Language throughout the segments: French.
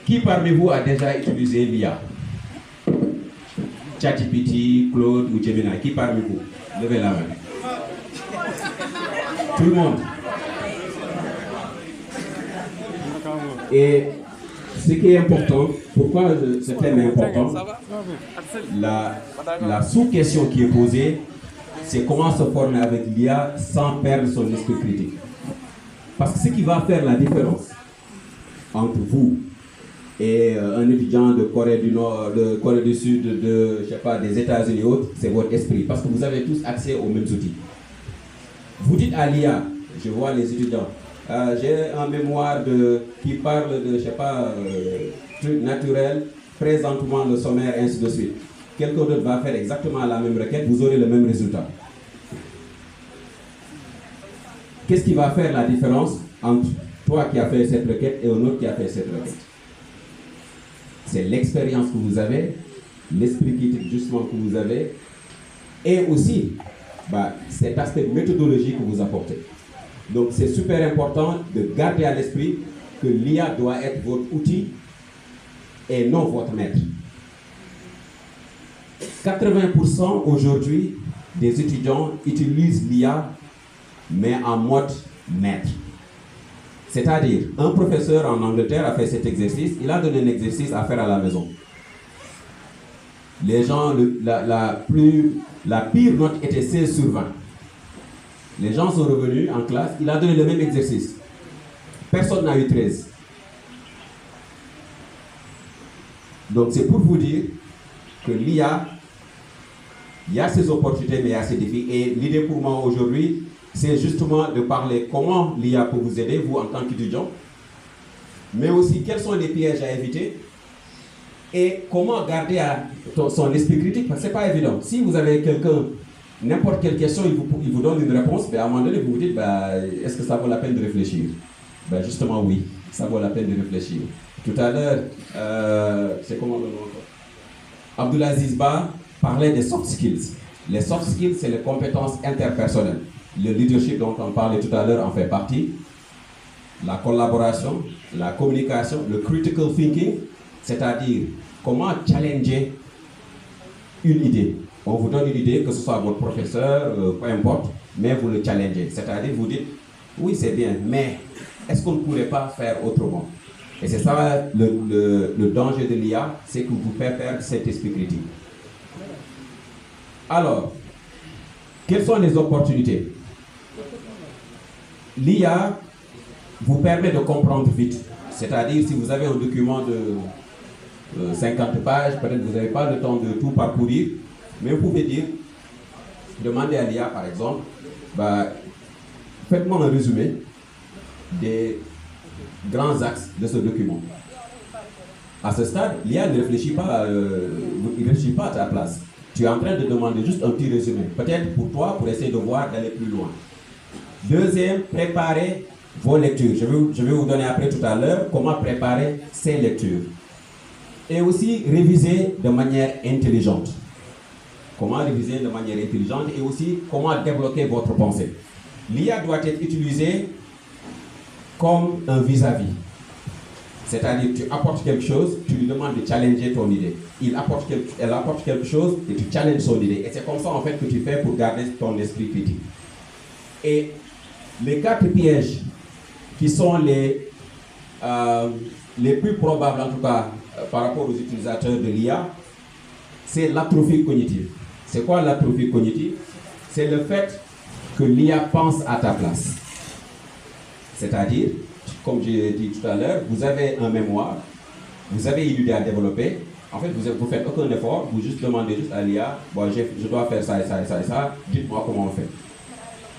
Qui parmi vous a déjà utilisé l'IA? ChatGPT, Claude ou Gemini? Qui parmi vous? Levez la main. Tout le monde. Et ce qui est important, pourquoi ce thème est important, la sous-question qui est posée, c'est comment se former avec l'IA sans perdre son esprit critique. Parce que ce qui va faire la différence entre vous et un étudiant de Corée du Nord, de Corée du Sud, je sais pas, des États-Unis et autres, c'est votre esprit. Parce que vous avez tous accès aux mêmes outils. Vous dites à l'IA, je vois les étudiants, j'ai un mémoire qui parle de, je sais pas, trucs naturels, présente-moi le sommaire, ainsi de suite. Quelqu'un d'autre va faire exactement la même requête, vous aurez le même résultat. Qu'est-ce qui va faire la différence entre toi qui as fait cette requête et un autre qui a fait cette requête? C'est l'expérience que vous avez, l'esprit critique justement que vous avez, et aussi cet aspect méthodologique que vous apportez. Donc c'est super important de garder à l'esprit que l'IA doit être votre outil et non votre maître. 80% aujourd'hui des étudiants utilisent l'IA mais en mode maître. C'est-à-dire, un professeur en Angleterre a fait cet exercice, il a donné un exercice à faire à la maison. Les gens, la pire note était 16 sur 20. Les gens sont revenus en classe, il a donné le même exercice. Personne n'a eu 13. Donc c'est pour vous dire que l'IA, il y a ses opportunités, mais il y a ses défis. Et l'idée pour moi aujourd'hui, c'est justement de parler comment l'IA peut vous aider, vous en tant qu'étudiant, mais aussi quels sont les pièges à éviter et comment garder son esprit critique, parce que ce n'est pas évident. Si vous avez quelqu'un, n'importe quelle question, il vous donne une réponse, à un moment donné, vous vous dites, est-ce que ça vaut la peine de réfléchir? Justement, oui, ça vaut la peine de réfléchir. Tout à l'heure, c'est comment le nom encore? Abdulaziz Ba parlait des soft skills. Les soft skills, c'est les compétences interpersonnelles. Le leadership dont on parlait tout à l'heure en fait partie. La collaboration, la communication, le critical thinking, c'est-à-dire comment challenger une idée. On vous donne une idée, que ce soit votre professeur, peu importe, mais vous le challengez. C'est-à-dire vous dites, oui c'est bien, mais est-ce qu'on ne pourrait pas faire autrement? Et c'est ça le danger de l'IA, c'est que vous fait perdre cet esprit critique. Alors, quelles sont les opportunités? L'IA vous permet de comprendre vite. C'est-à-dire, si vous avez un document de 50 pages, peut-être que vous n'avez pas le temps de tout parcourir, mais vous pouvez dire, demandez à l'IA par exemple, faites-moi un résumé des grands axes de ce document. À ce stade, l'IA ne réfléchit pas, il ne réfléchit pas à ta place. Tu es en train de demander juste un petit résumé, peut-être pour toi, pour essayer de voir, d'aller plus loin. Deuxième, préparez vos lectures. Je vais vous donner après tout à l'heure comment préparer ces lectures. Et aussi, réviser de manière intelligente. Comment réviser de manière intelligente et aussi comment débloquer votre pensée. L'IA doit être utilisée comme un vis-à-vis. C'est-à-dire, tu apportes quelque chose, tu lui demandes de challenger ton idée. Elle apporte quelque chose et tu challenges son idée. Et c'est comme ça, en fait, que tu fais pour garder ton esprit critique. Et les 4 pièges qui sont les plus probables, en tout cas, par rapport aux utilisateurs de l'IA, c'est l'atrophie cognitive. C'est quoi l'atrophie cognitive? C'est le fait que l'IA pense à ta place. C'est-à-dire, comme j'ai dit tout à l'heure, vous avez un mémoire, vous avez une idée à développer. En fait, vous ne faites aucun effort, vous juste demandez juste à l'IA, je dois faire ça et ça et ça et ça, dites-moi comment on fait.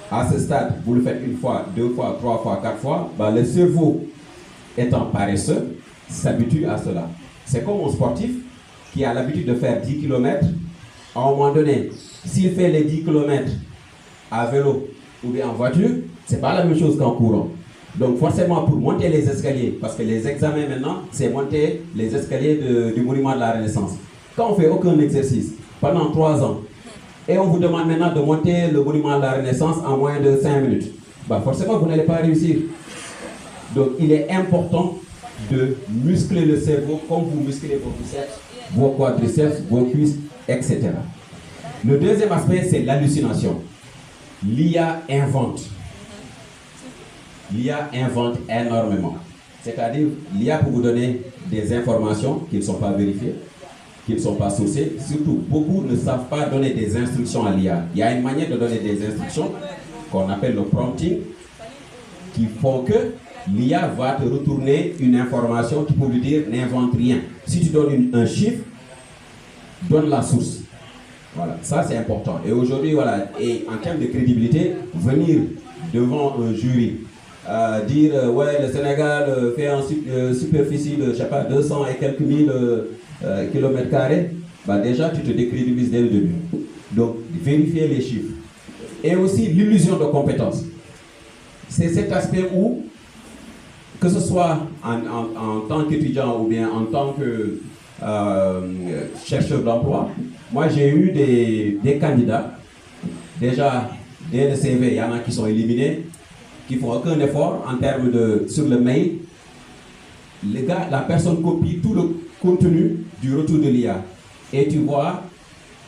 À ce stade, vous le faites une fois, 2 fois, 3 fois, 4 fois, le cerveau étant paresseux, s'habitue à cela. C'est comme un sportif qui a l'habitude de faire 10 km. À un moment donné, s'il fait les 10 km à vélo ou bien en voiture, ce n'est pas la même chose qu'en courant. Donc forcément, pour monter les escaliers, parce que les examens maintenant, c'est monter les escaliers du monument de la Renaissance. Quand on ne fait aucun exercice pendant 3 ans, et on vous demande maintenant de monter le monument de la Renaissance en moins de 5 minutes, forcément vous n'allez pas réussir. Donc il est important de muscler le cerveau comme vous musclez vos biceps, vos quadriceps, vos cuisses, etc. Le deuxième aspect, c'est l'hallucination. L'IA invente. L'IA invente énormément. C'est-à-dire, l'IA peut vous donner des informations qui ne sont pas vérifiées, qui ne sont pas sourcées. Surtout, beaucoup ne savent pas donner des instructions à l'IA. Il y a une manière de donner des instructions qu'on appelle le prompting, qui font que l'IA va te retourner une information qui peut lui dire n'invente rien. Si tu donnes un chiffre, donne la source. Voilà, ça c'est important. Et aujourd'hui, voilà, et en termes de crédibilité, venir devant un jury, dire ouais, le Sénégal fait une superficie de, je sais pas, 200 et quelques mille kilomètres carrés, bah déjà tu te décrédibilises dès le début. Donc, vérifier les chiffres. Et aussi l'illusion de compétence. C'est cet aspect où, que ce soit en tant qu'étudiant ou bien en tant que chercheur d'emploi, moi j'ai eu des candidats, déjà dès le CV, il y en a qui sont éliminés, qui font aucun effort en termes de, sur le mail. Les gars, la personne copie tout le contenu du retour de l'IA. Et tu vois,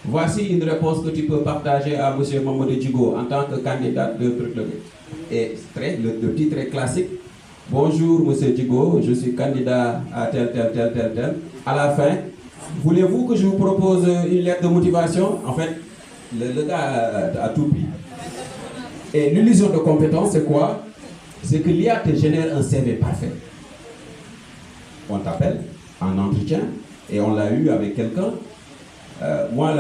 voici une réponse que tu peux partager à M. Mamadou Djigo en tant que candidat de truc. Et le petit trait classique. Bonjour M. Djigo, je suis candidat à tel. À la fin, voulez-vous que je vous propose une lettre de motivation? En fait, le gars a tout pris. Et l'illusion de compétence, c'est quoi? C'est que l'IA te génère un CV parfait. On t'appelle en entretien et on l'a eu avec quelqu'un. Moi,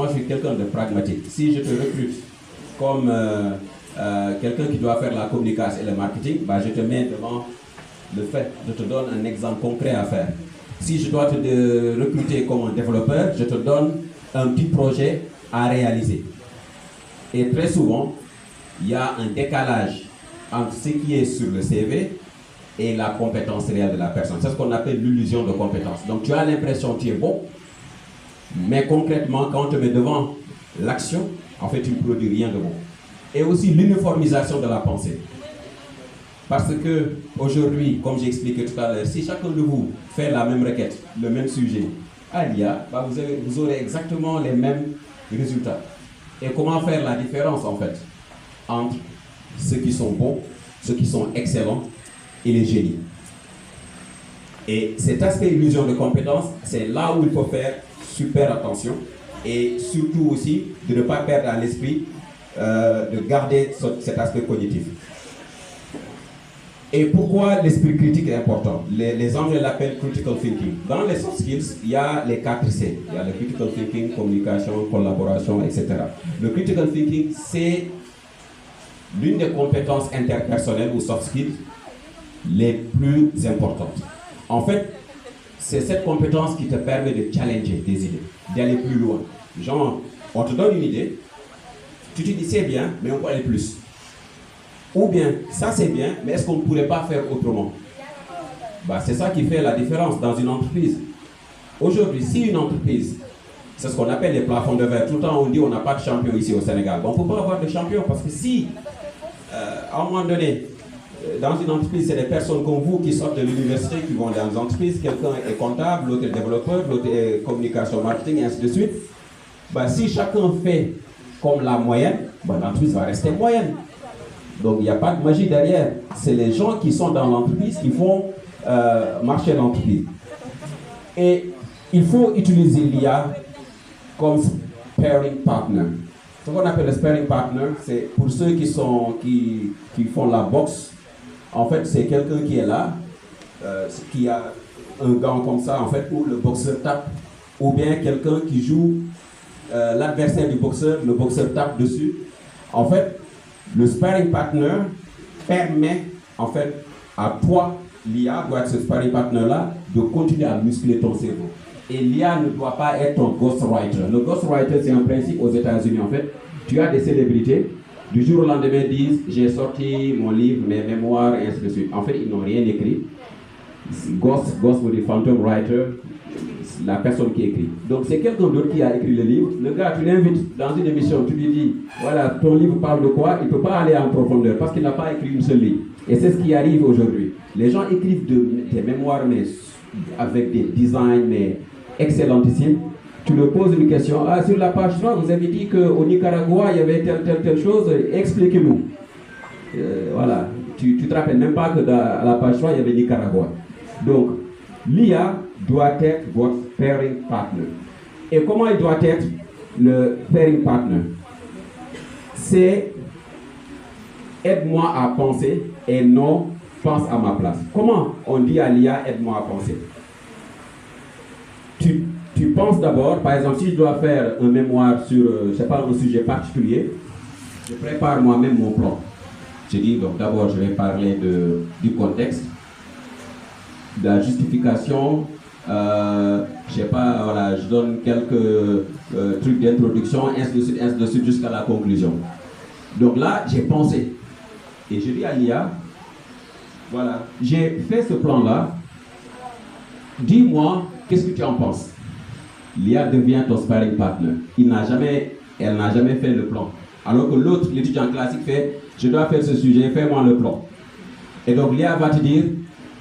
je suis quelqu'un de pragmatique. Si je te recrute comme quelqu'un qui doit faire la communication et le marketing, bah, je te mets devant le fait, je te donne un exemple concret à faire. Si je dois te recruter comme un développeur, je te donne un petit projet à réaliser. Et très souvent, il y a un décalage entre ce qui est sur le CV et la compétence réelle de la personne. C'est ce qu'on appelle l'illusion de compétence. Donc tu as l'impression que tu es bon, mais concrètement, quand on te met devant l'action, en fait, tu ne produis rien de bon. Et aussi l'uniformisation de la pensée. Parce que aujourd'hui, comme j'ai expliqué tout à l'heure, si chacun de vous fait la même requête, le même sujet à l'IA, bah vous aurez exactement les mêmes résultats. Et comment faire la différence en fait entre ceux qui sont bons, ceux qui sont excellents et les génies. Et cet aspect illusion de compétence, c'est là où il faut faire super attention et surtout aussi de ne pas perdre à l'esprit de garder cet aspect cognitif. Et pourquoi l'esprit critique est important? Les Anglais l'appellent critical thinking. Dans les soft skills, il y a les 4 C. Il y a le critical thinking, communication, collaboration, etc. Le critical thinking, c'est l'une des compétences interpersonnelles ou soft skills les plus importantes. En fait, c'est cette compétence qui te permet de challenger des idées, d'aller plus loin. Genre, on te donne une idée, tu te dis c'est bien, mais on peut aller plus. Ou bien, ça c'est bien, mais est-ce qu'on ne pourrait pas faire autrement? Bah, c'est ça qui fait la différence dans une entreprise. Aujourd'hui, si une entreprise, c'est ce qu'on appelle les plafonds de verre, tout le temps on dit on n'a pas de champion ici au Sénégal. Bon, on ne peut pas avoir de champion parce que si, à un moment donné, dans une entreprise, c'est des personnes comme vous qui sortent de l'université, qui vont dans une entreprise, quelqu'un est comptable, l'autre est développeur, l'autre est communication, marketing, et ainsi de suite. Bah, si chacun fait comme la moyenne, bah, l'entreprise va rester moyenne. Donc il n'y a pas de magie derrière. C'est les gens qui sont dans l'entreprise qui font marcher l'entreprise. Et il faut utiliser l'IA comme sparring partner. Ce qu'on appelle le sparring partner, c'est pour ceux qui font la boxe. En fait, c'est quelqu'un qui est là, qui a un gant comme ça, en fait, où le boxeur tape, ou bien quelqu'un qui joue l'adversaire du boxeur, le boxeur tape dessus. En fait, le sparring partner permet, en fait, à toi, l'IA doit être ce sparring partner-là, de continuer à muscler ton cerveau. Et l'IA ne doit pas être ton ghostwriter. Le ghostwriter, c'est un principe aux États-Unis, en fait. Tu as des célébrités, du jour au lendemain disent j'ai sorti mon livre, mes mémoires, et ainsi de suite. En fait, ils n'ont rien écrit. Ghost veut dire phantom writer, la personne qui écrit. Donc c'est quelqu'un d'autre qui a écrit le livre. Le gars, tu l'invites dans une émission, tu lui dis voilà, ton livre parle de quoi? Il ne peut pas aller en profondeur parce qu'il n'a pas écrit une seule ligne. Et c'est ce qui arrive aujourd'hui. Les gens écrivent des mémoires, mais avec des designs, mais excellentissimes. Tu leur poses une question. Ah, sur la page 3, vous avez dit qu'au Nicaragua, il y avait telle chose. Expliquez-nous. Voilà. Tu ne te rappelles même pas à la page 3, il y avait Nicaragua. Donc, l'IA doit être votre pairing partner. Et comment il doit être le pairing partner? C'est aide-moi à penser et non pense à ma place. Comment on dit à l'IA aide-moi à penser? Tu penses d'abord, par exemple, si je dois faire un mémoire sur, je ne sais pas, un sujet particulier, je prépare moi-même mon plan. Je dis donc d'abord je vais parler du contexte, de la justification, je ne sais pas, voilà, je donne quelques trucs d'introduction, ainsi de suite jusqu'à la conclusion. Donc là, j'ai pensé. Et je dis à l'IA, voilà, j'ai fait ce plan-là, dis-moi, qu'est-ce que tu en penses? L'IA devient ton sparring partner. Elle n'a jamais fait le plan. Alors que l'autre, l'étudiant classique, fait, je dois faire ce sujet, fais-moi le plan. Et donc l'IA va te dire,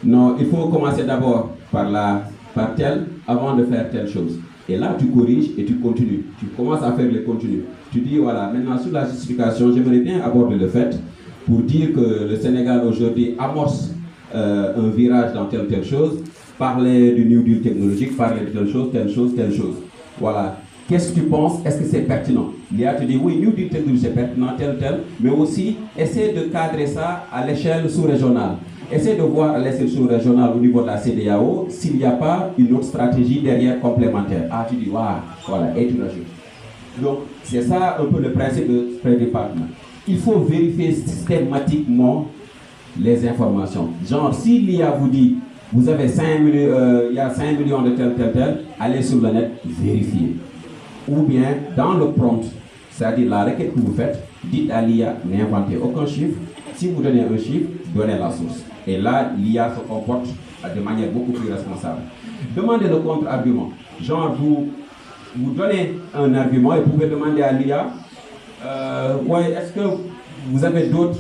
non, il faut commencer d'abord par tel, avant de faire telle chose. Et là, tu corriges et tu continues. Tu commences à faire le continu. Tu dis, voilà, maintenant sur la justification, j'aimerais bien aborder le fait pour dire que le Sénégal aujourd'hui amorce un virage dans telle chose, parler du New Deal technologique, parler de telle chose. Voilà. Qu'est-ce que tu penses? Est-ce que c'est pertinent? L'IA te dit, oui, New Deal technologique c'est pertinent, tel, mais aussi essaie de cadrer ça à l'échelle sous-régionale. Essaie de voir à l'échelle sous-régionale au niveau de la CEDEAO s'il n'y a pas une autre stratégie derrière complémentaire. Ah, tu dis, waouh, voilà, et tu rajoutes. Donc, c'est ça un peu le principe de sparring partner. Il faut vérifier systématiquement les informations. Genre, si l'IA vous dit, vous avez 5 millions, il y a 5 millions de tel, allez sur le net, vérifiez. Ou bien, dans le prompt, c'est-à-dire la requête que vous faites, dites à l'IA, n'inventez aucun chiffre. Si vous donnez un chiffre, donnez la source. Et là, l'IA se comporte de manière beaucoup plus responsable. Demandez le contre-argument. Genre, vous donnez un argument et vous pouvez demander à l'IA, ouais, est-ce que vous avez d'autres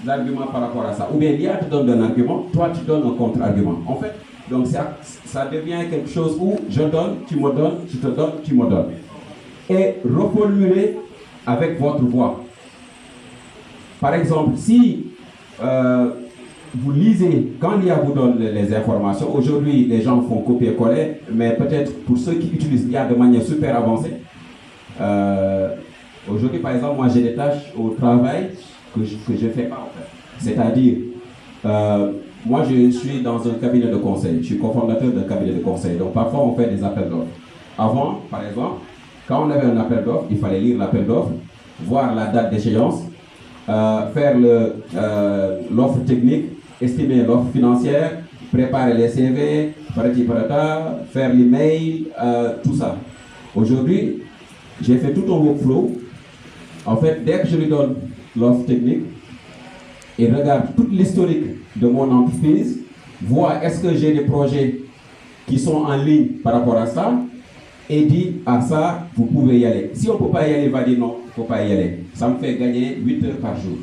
arguments par rapport à ça? Ou bien l'IA te donne un argument, toi tu donnes un contre-argument. En fait, donc ça devient quelque chose où je donne, tu me donnes, je te donne, tu me donnes. Et reformuler avec votre voix. Par exemple, si vous lisez, quand l'IA vous donne les informations, aujourd'hui les gens font copier-coller, mais peut-être pour ceux qui utilisent l'IA de manière super avancée, aujourd'hui par exemple, moi j'ai des tâches au travail que je ne fais pas en fait. C'est-à-dire, moi je suis dans un cabinet de conseil, je suis cofondateur d'un cabinet de conseil, donc parfois on fait des appels d'offres. Avant, par exemple, quand on avait un appel d'offres, il fallait lire l'appel d'offres, voir la date d'échéance, faire l'offre technique, estimer l'offre financière, préparer les CV, faire l'email, tout ça. Aujourd'hui, j'ai fait tout un workflow. En fait, dès que je lui donne l'offre technique, il regarde toute l'historique de mon entreprise, voit est-ce que j'ai des projets qui sont en ligne par rapport à ça, et dit à ça, vous pouvez y aller. Si on ne peut pas y aller, il va dire non, il ne faut pas y aller. Ça me fait gagner 8 heures par jour.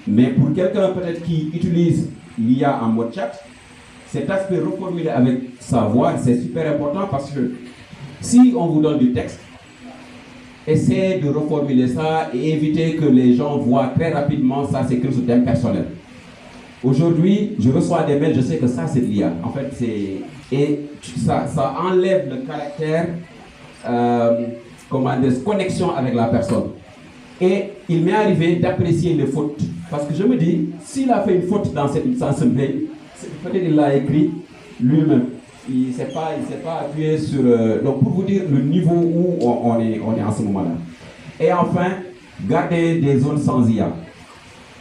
Mais pour quelqu'un peut-être qui utilise l'IA en mode chat, cet aspect reformulé avec sa voix, c'est super important parce que si on vous donne du texte, essayez de reformuler ça et éviter que les gens voient très rapidement ça s'écrit sur thème personnel. Aujourd'hui, je reçois des mails, je sais que ça c'est de l'IA. En fait, et ça enlève le caractère, connexion avec la personne. Et il m'est arrivé d'apprécier les fautes. Parce que je me dis, s'il a fait une faute dans cette mail, peut-être il l'a écrit lui-même. Il ne s'est pas appuyé sur... donc pour vous dire le niveau où on est en ce moment-là. Et enfin, garder des zones sans IA.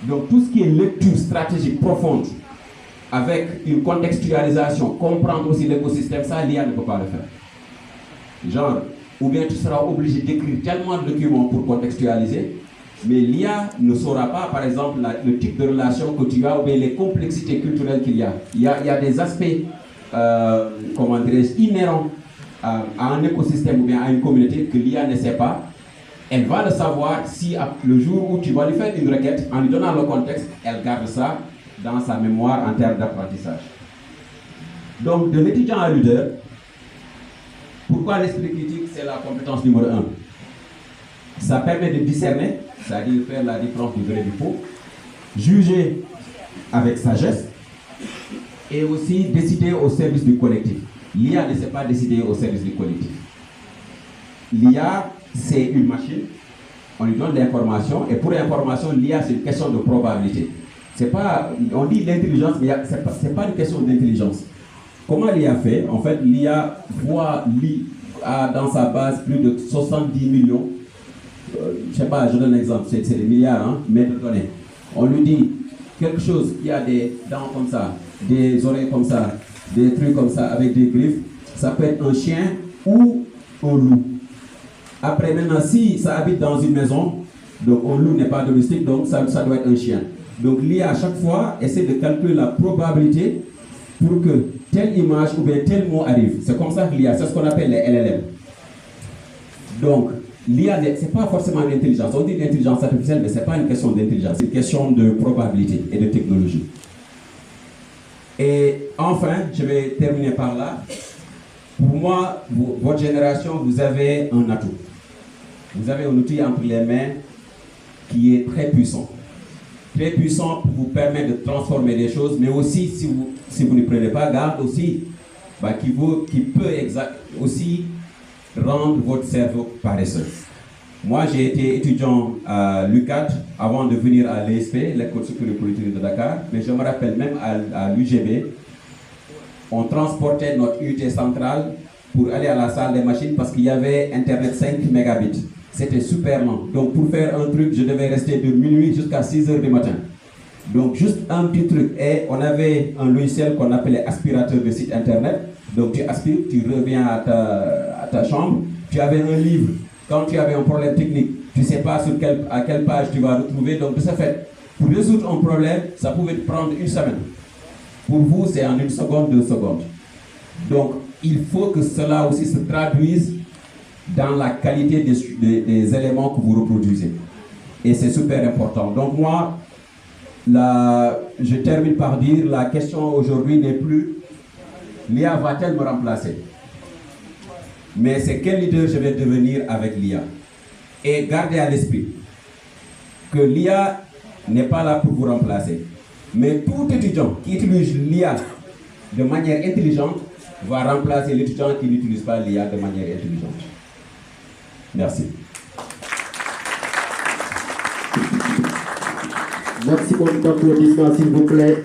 Donc tout ce qui est lecture stratégique profonde, avec une contextualisation, comprendre aussi l'écosystème, ça l'IA ne peut pas le faire. Genre, ou bien tu seras obligé d'écrire tellement de documents pour contextualiser, mais l'IA ne saura pas, par exemple, le type de relation que tu as ou bien les complexités culturelles qu'il y a. Il y a des aspects, inhérents à un écosystème ou bien à une communauté que l'IA ne sait pas. elle va le savoir si le jour où tu vas lui faire une requête, en lui donnant le contexte, elle garde ça dans sa mémoire en termes d'apprentissage. Donc, de l'étudiant à leader, pourquoi l'esprit critique, c'est la compétence numéro 1? Ça permet de discerner, c'est-à-dire faire la différence du vrai et du faux, juger avec sagesse, et aussi décider au service du collectif. L'IA ne sait pas décider au service du collectif. L'IA, c'est une machine, on lui donne l'information, et pour l'information, l'IA, c'est une question de probabilité. C'est pas, on dit l'intelligence, mais ce n'est pas une question d'intelligence. Comment l'IA fait? En fait, l'IA a dans sa base plus de 70 millions, je ne sais pas, je donne un exemple, c'est des milliards, hein, mais de données. On lui dit quelque chose qui a des dents comme ça, des oreilles comme ça, des trucs comme ça, avec des griffes, ça peut être un chien ou un loup. Après, maintenant, si ça habite dans une maison, donc un loup n'est pas domestique, donc ça doit être un chien. Donc l'IA, à chaque fois, essaie de calculer la probabilité pour que telle image ou bien tel mot arrive. C'est comme ça que l'IA, c'est ce qu'on appelle les LLM. Donc, l'IA, ce n'est pas forcément une intelligence. On dit l'intelligence artificielle, mais ce n'est pas une question d'intelligence, c'est une question de probabilité et de technologie. Et enfin, je vais terminer par là. Pour moi, votre génération, vous avez un atout. Vous avez un outil entre les mains qui est très puissant. Très puissant pour vous permettre de transformer des choses, mais aussi, si vous ne prenez pas garde, aussi, qui peut aussi rendre votre cerveau paresseux. Moi, j'ai été étudiant à l'UCAD avant de venir à l'ESP, l'École supérieure de politique de Dakar, mais je me rappelle même à l'UGB, on transportait notre unité centrale pour aller à la salle des machines parce qu'il y avait Internet 5 mégabits. C'était super lent. Donc pour faire un truc, je devais rester de minuit jusqu'à 6 h du matin. Donc juste un petit truc. Et on avait un logiciel qu'on appelait aspirateur de site internet. Donc tu aspires, tu reviens à ta chambre. Tu avais un livre. Quand tu avais un problème technique, tu ne sais pas à quelle page tu vas retrouver. Donc de ce fait, pour résoudre un problème, ça pouvait te prendre une semaine. Pour vous, c'est en 1 seconde, 2 secondes. Donc il faut que cela aussi se traduise dans la qualité des éléments que vous reproduisez. Et c'est super important. Donc moi, je termine par dire, la question aujourd'hui n'est plus l'IA va-t-elle me remplacer? Mais c'est quel leader je vais devenir avec l'IA. Et gardez à l'esprit que l'IA n'est pas là pour vous remplacer. Mais tout étudiant qui utilise l'IA de manière intelligente va remplacer l'étudiant qui n'utilise pas l'IA de manière intelligente. Merci. Merci pour votre applaudissement, s'il vous plaît.